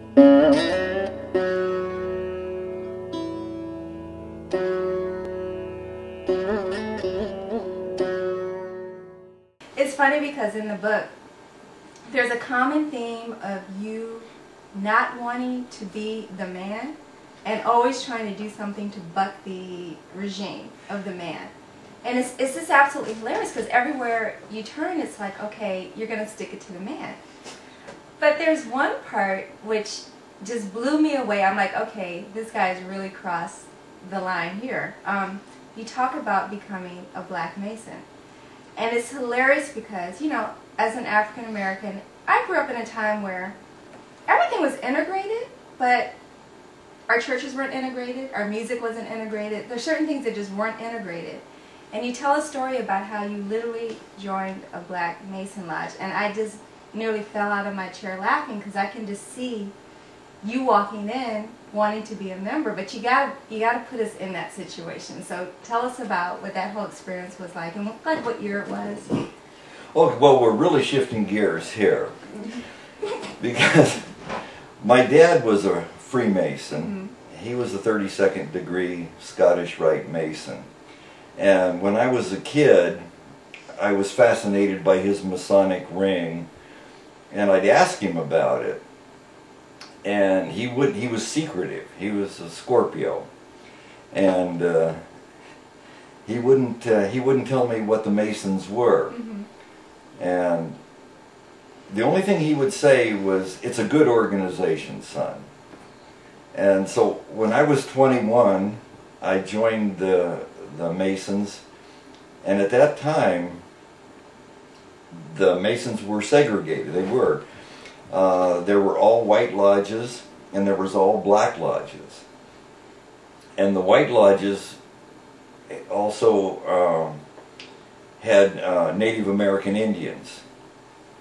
It's funny because in the book, there's a common theme of you not wanting to be the man and always trying to do something to buck the regime of the man. And it's just absolutely hilarious because everywhere you turn, it's like, okay, you're going to stick it to the man. But there's one part which just blew me away. I'm like, okay, this guy's really crossed the line here. You talk about becoming a black Mason. And it's hilarious because, you know, as an African American, I grew up in a time where everything was integrated, but our churches weren't integrated, our music wasn't integrated. There's certain things that just weren't integrated. And you tell a story about how you literally joined a black Mason lodge, and I just nearly fell out of my chair laughing because I can just see you walking in wanting to be a member, but you got to put us in that situation. So tell us about what that whole experience was like and what year it was. Oh, well, we're really shifting gears here because my dad was a Freemason. He was a 32nd degree Scottish Rite Mason. And when I was a kid, I was fascinated by his Masonic ring, and I'd ask him about it. And he was secretive. He was a Scorpio, and he wouldn't tell me what the Masons were. And the only thing he would say was, "It's a good organization, son." And so when I was 21, I joined the Masons, and at that time the Masons were segregated. They were. There were all white lodges and there was all black lodges. And the white lodges also had Native American Indians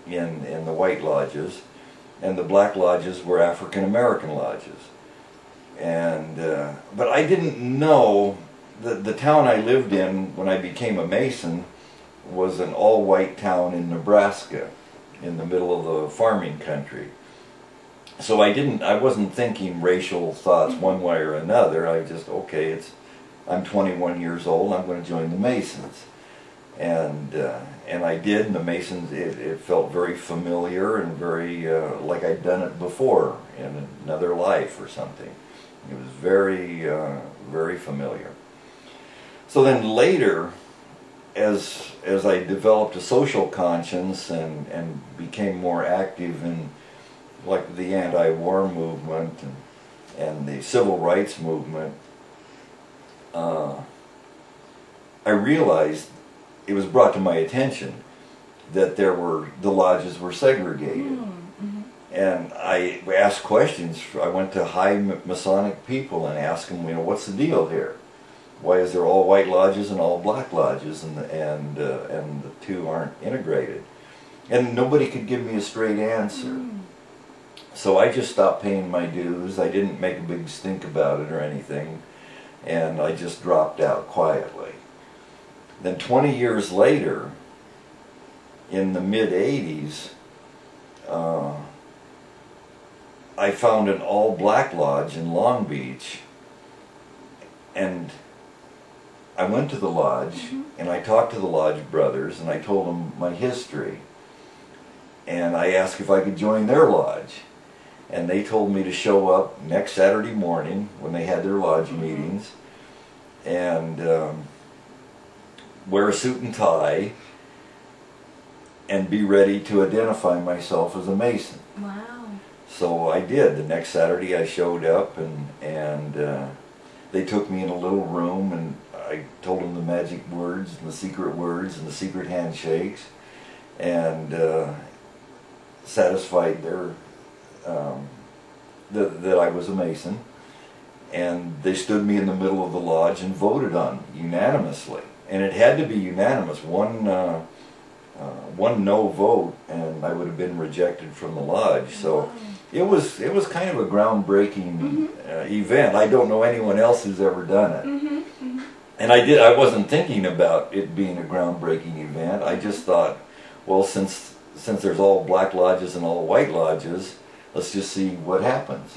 in the white lodges, and the black lodges were African American lodges. And but I didn't know that the town I lived in when I became a Mason was an all-white town in Nebraska, in the middle of the farming country. So I wasn't thinking racial thoughts one way or another. I just, okay, I'm 21 years old, I'm going to join the Masons. And I did, and the Masons, it felt very familiar and very like I'd done it before in another life or something. It was very, very familiar. So then later, as I developed a social conscience and became more active in like the anti-war movement and the civil rights movement, I realized, it was brought to my attention that the lodges were segregated. And I asked questions. I went to high Masonic people and asked them, you know, what's the deal here? Why is there all white lodges and all black lodges, and the two aren't integrated? And nobody could give me a straight answer. So I just stopped paying my dues. I didn't make a big stink about it or anything, and I just dropped out quietly. Then 20 years later, in the mid-'80s, I found an all-black lodge in Long Beach, and I went to the lodge, and I talked to the lodge brothers, and I told them my history. And I asked if I could join their lodge. And they told me to show up next Saturday morning when they had their lodge meetings, and wear a suit and tie, and be ready to identify myself as a Mason. Wow. So I did. The next Saturday I showed up, and they took me in a little room, and I told them the magic words and the secret handshakes, and satisfied their that I was a Mason. And they stood me in the middle of the lodge and voted on unanimously, and it had to be unanimous. One no vote, and I would have been rejected from the lodge. So it was kind of a groundbreaking event. I don't know anyone else who's ever done it. And I wasn't thinking about it being a groundbreaking event. I just thought, well, since there's all black lodges and all white lodges, let's just see what happens.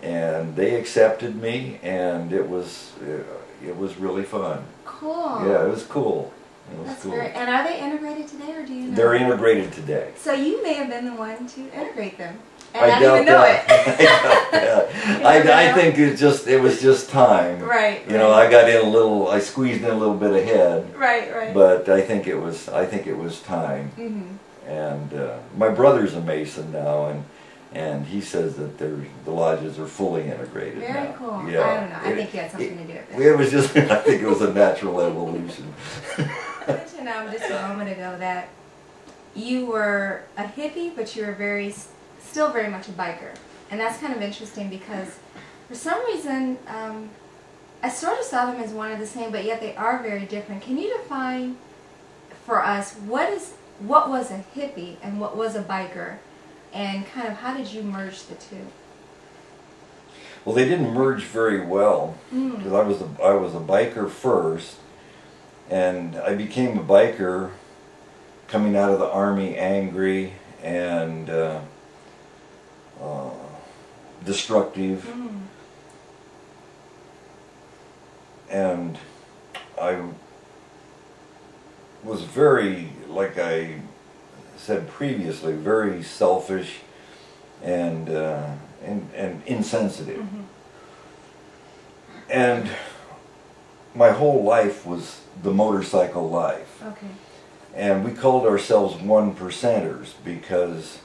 And they accepted me, and it was really fun. Cool. Yeah, it was cool. It was That's cool. very, and are they integrated today, or do you know? They're integrated today. So you may have been the one to integrate them, and I I didn't even know doubt it. I think it was just time. Right. You know, I got in a little, I squeezed in a little bit ahead. Right. Right. But I think it was time. And my brother's a Mason now, and he says that the lodges are fully integrated now. Very cool. Yeah. I don't know. I think he had something to do with it. It was just, I think it was a natural evolution. I mentioned just a moment ago that you were a hippie, but you were still very much a biker. And that's kind of interesting because for some reason, I sort of saw them as one and the same, but yet they are very different. Can you define for us what was a hippie and what was a biker, and kind of how did you merge the two? Well, they didn't merge very well because I was a biker first, and I became a biker coming out of the Army angry and destructive. And I was very, like I said previously, very selfish and insensitive. And my whole life was the motorcycle life. Okay. And we called ourselves 1%ers because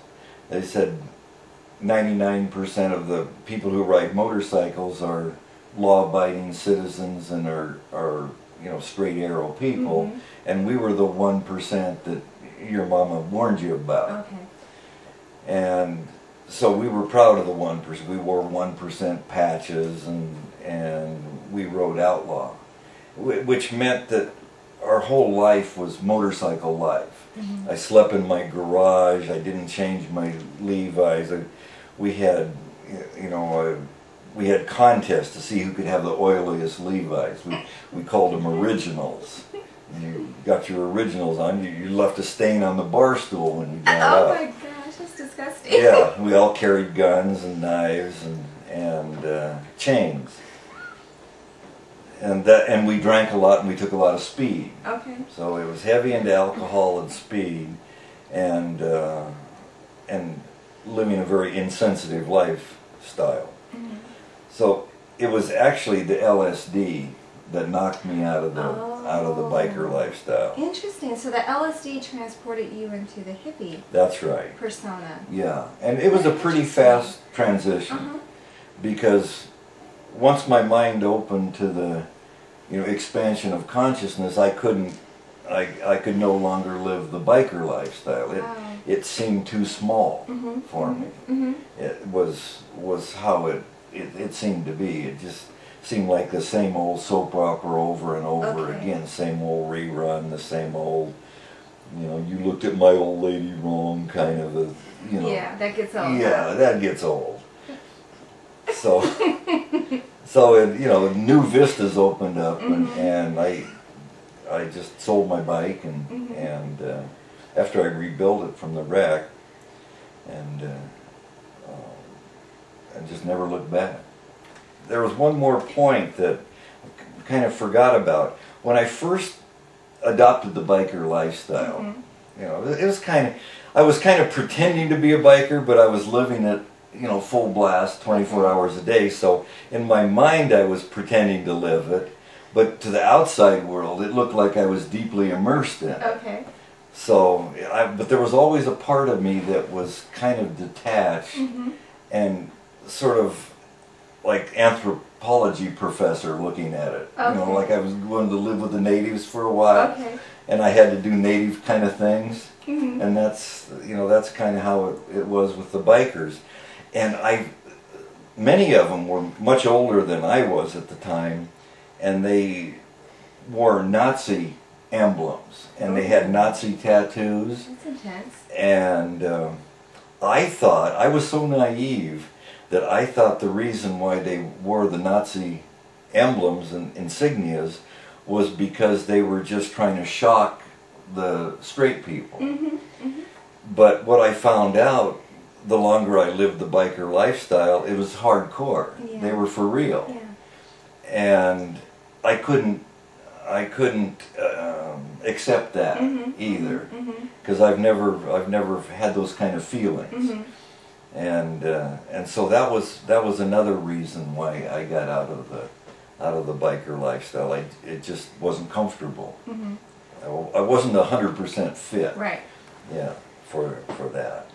they said 99% of the people who ride motorcycles are law-abiding citizens and are you know, straight arrow people, and we were the 1% that your mama warned you about. Okay. And so we were proud of the 1%. We wore 1% patches, and we rode outlaw, which meant that our whole life was motorcycle life. I slept in my garage. I didn't change my Levi's. We had, you know, we had contests to see who could have the oiliest Levi's. We called them originals. You got your originals on. You left a stain on the bar stool when you got up. Oh my gosh, that's disgusting. Yeah, we all carried guns and knives and chains. And we drank a lot and we took a lot of speed. Okay. So it was heavy into alcohol and speed, and living a very insensitive lifestyle. So it was actually the LSD that knocked me out of the biker lifestyle. Interesting. So the LSD transported you into the hippie. That's right. Persona. Yeah, and it was a pretty fast transition because once my mind opened to the, you know, expansion of consciousness, I could no longer live the biker lifestyle. It seemed too small for me. It was how it seemed to be. It just seemed like the same old soap opera over and over again, same old rerun, the same old, you know, you looked at my old lady wrong kind of a, you know. Yeah, that gets old. Yeah, that gets old. So, you know, new vistas opened up, and I just sold my bike, and after I rebuilt it from the wreck, and just never looked back. There was one more point that I kind of forgot about. When I first adopted the biker lifestyle, you know, it was I was kind of pretending to be a biker, but I was living it, you know, full blast, 24 hours a day. So in my mind, I was pretending to live it, but to the outside world, it looked like I was deeply immersed in it. Okay. So, but there was always a part of me that was kind of detached and sort of like anthropology professor looking at it. You know, like I was going to live with the natives for a while, and I had to do native kind of things, and that's, you know, that's kind of how it was with the bikers. And many of them were much older than I was at the time, and they wore Nazi emblems, and they had Nazi tattoos. That's intense. And I was so naive that I thought the reason why they wore the Nazi emblems and insignias was because they were just trying to shock the straight people. But what I found out, the longer I lived the biker lifestyle, it was hardcore. Yeah. They were for real. Yeah. And I couldn't accept that either, because I've never had those kind of feelings, and so that was another reason why I got out of the biker lifestyle. It just wasn't comfortable. I wasn't 100% fit. Right. Yeah, for that.